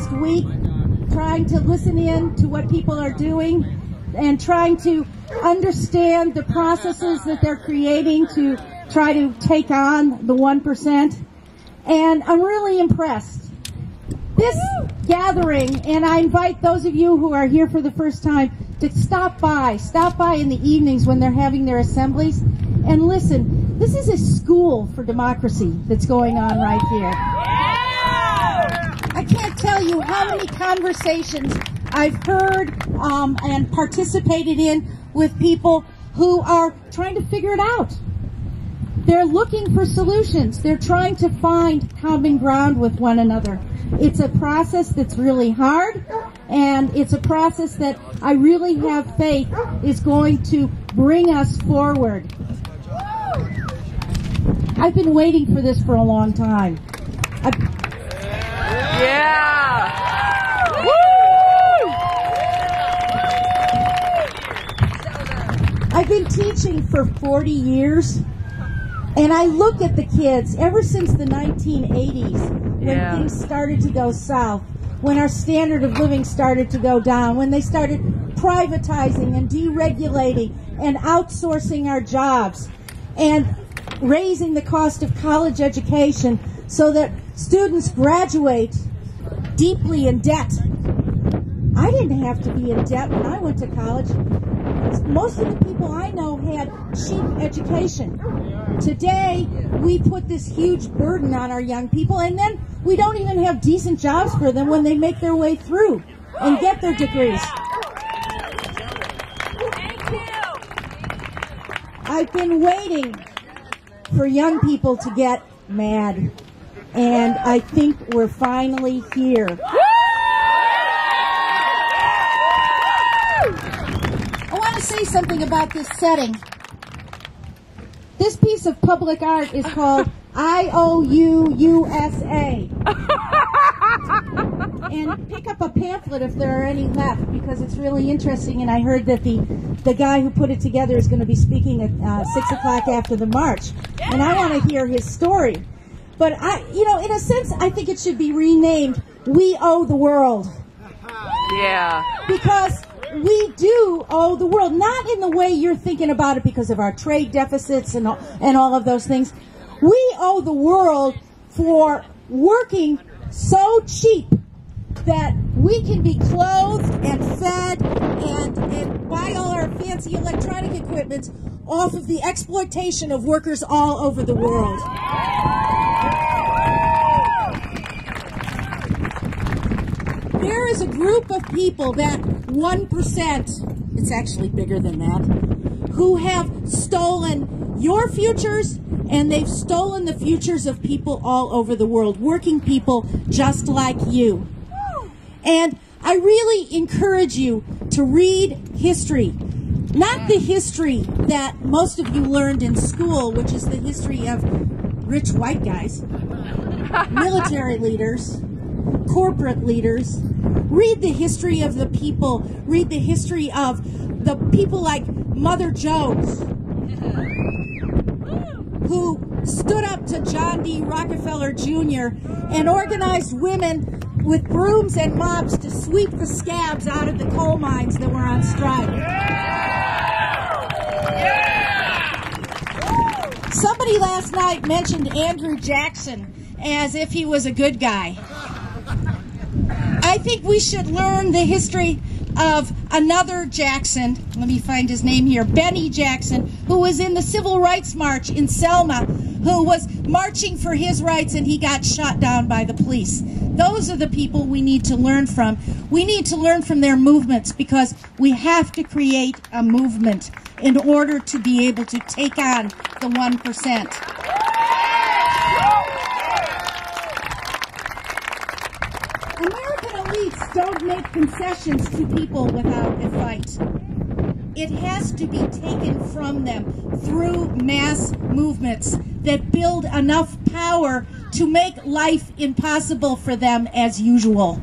last week, trying to listen in to what people are doing and trying to understand the processes that they're creating to try to take on the 1%. And I'm really impressed. This gathering, and I invite those of you who are here for the first time to stop by in the evenings when they're having their assemblies and listen. This is a school for democracy that's going on right here. I can't tell you how many conversations I've heard and participated in with people who are trying to figure it out. They're looking for solutions. They're trying to find common ground with one another. It's a process that's really hard, and it's a process that I really have faith is going to bring us forward. I've been waiting for this for a long time. I've been teaching for 40 years, and I look at the kids ever since the 1980s when things started to go south, when our standard of living started to go down, when they started privatizing and deregulating and outsourcing our jobs and raising the cost of college education so that students graduate deeply in debt. I didn't have to be in debt when I went to college. Most of the people I know had cheap education. Today, we put this huge burden on our young people, and then we don't even have decent jobs for them when they make their way through and get their degrees. Thank you. I've been waiting for young people to get mad, and I think we're finally here. I want to say something about this setting. This piece of public art is called IOU USA. And pick up a pamphlet if there are any left, because it's really interesting, and I heard that the guy who put it together is going to be speaking at 6 o'clock after the march. And I want to hear his story. But in a sense, I think it should be renamed We Owe the World. Yeah. Because we do owe the world, not in the way you're thinking about it because of our trade deficits and all of those things. We owe the world for working so cheap that we can be clothed and fed and buy all our fancy electronic equipment off of the exploitation of workers all over the world. There is a group of people, that 1%, it's actually bigger than that, who have stolen your futures, and they've stolen the futures of people all over the world, working people just like you. And I really encourage you to read history. Not the history that most of you learned in school, which is the history of rich white guys, military leaders, corporate leaders. Read the history of the people. Read the history of the people like Mother Jones, who stood up to John D. Rockefeller Jr. and organized women with brooms and mops to sweep the scabs out of the coal mines that were on strike. Somebody last night mentioned Andrew Jackson as if he was a good guy. I think we should learn the history of another Jackson. Let me find his name here. Benny Jackson, who was in the Civil Rights March in Selma, who was marching for his rights, and he got shot down by the police. Those are the people we need to learn from. We need to learn from their movements, because we have to create a movement in order to be able to take on the 1%. Elites don't make concessions to people without a fight. It has to be taken from them through mass movements that build enough power to make life impossible for them as usual.